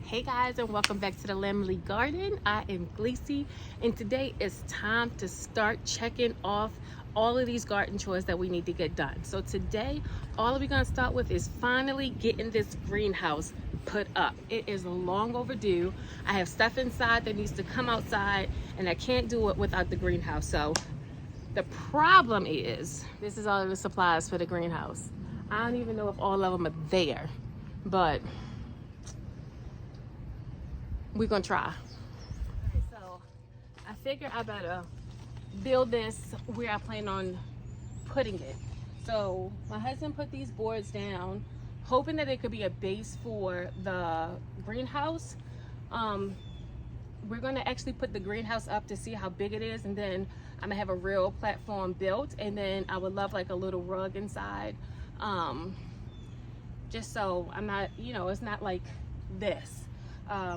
Hey guys, and welcome back to the Lamely Garden. I am Gleesy, and today it's time to start checking off all of these garden chores that we need to get done. So today, all we're gonna start with is finally getting this greenhouse put up. It is long overdue. I have stuff inside that needs to come outside, and I can't do it without the greenhouse. So the problem is, this is all of the supplies for the greenhouse. I don't even know if all of them are there, but we're gonna try. Okay, so I figure I better build this where I plan on putting it. So my husband put these boards down, hoping that it could be a base for the greenhouse. We're gonna actually put the greenhouse up to see how big it is, and then I'm gonna have a real platform built, and then I would love like a little rug inside, just so I'm not, it's not like this.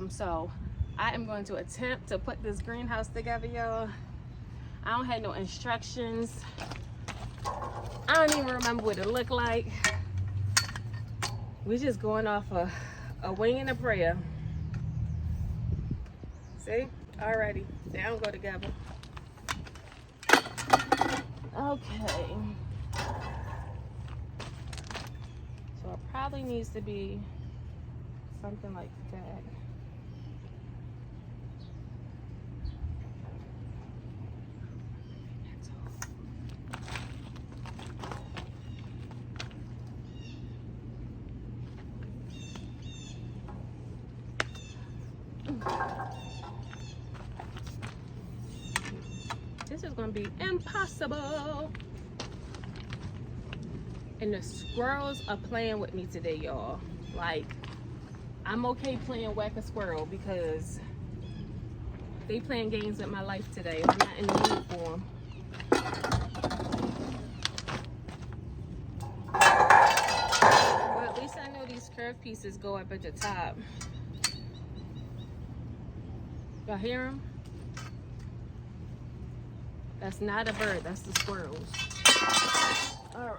So I am going to attempt to put this greenhouse together, y'all. I don't have no instructions. I don't even remember what it looked like. We're just going off a wing and a prayer. See? Alrighty. They don't go together. Okay. So it probably needs to be something like that. This is gonna be impossible. And the squirrels are playing with me today, y'all. Like, I'm okay playing whack-a-squirrel because they playing games with my life today. I'm not in the mood for them. Well, at least I know these curved pieces go up at the top. Y'all hear them? That's not a bird, that's the squirrels. All right.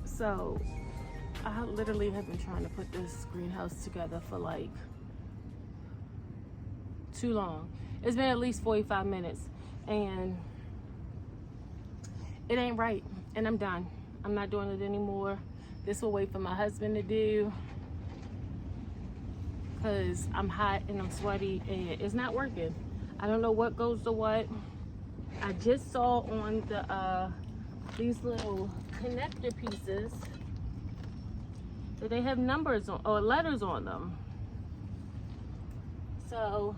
So I literally have been trying to put this greenhouse together for like too long. It's been at least 45 minutes and it ain't right, and I'm done. I'm not doing it anymore. This will wait for my husband to do, because I'm hot and I'm sweaty and it's not working. I don't know what goes to what. I just saw on the these little connector pieces that they have numbers on, or letters on them. So,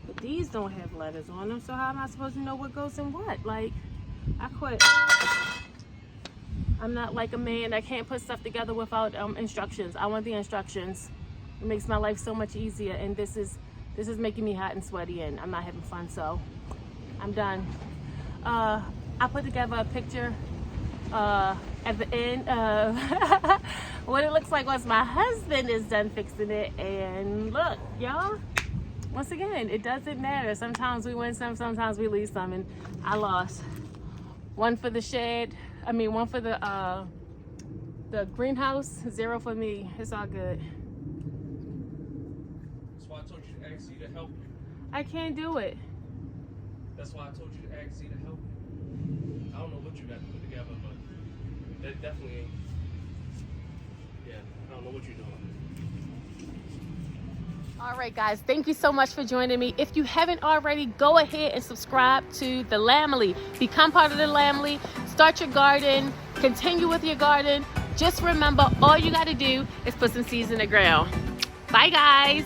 but these don't have letters on them, so how am I supposed to know what goes in what? Like, I quit. I'm not like a man that can't put stuff together without instructions. I want the instructions. It makes my life so much easier, and this is making me hot and sweaty, and I'm not having fun, so I'm done. I put together a picture at the end of what it looks like once my husband is done fixing it, and look, y'all, once again, it doesn't matter. Sometimes we win some, sometimes we lose some, and I lost. One for the shed, one for the greenhouse, 0 for me. It's all good. That's why I told you to ask you to help you. I can't do it. That's why I told you to ask you to help you. I don't know what you got to put together, but that definitely ain't. Yeah, I don't know what you're doing. All right, guys, thank you so much for joining me. If you haven't already, go ahead and subscribe to the Lamely. Become part of the Lamely. Start your garden. Continue with your garden. Just remember, all you got to do is put some seeds in the ground. Bye, guys.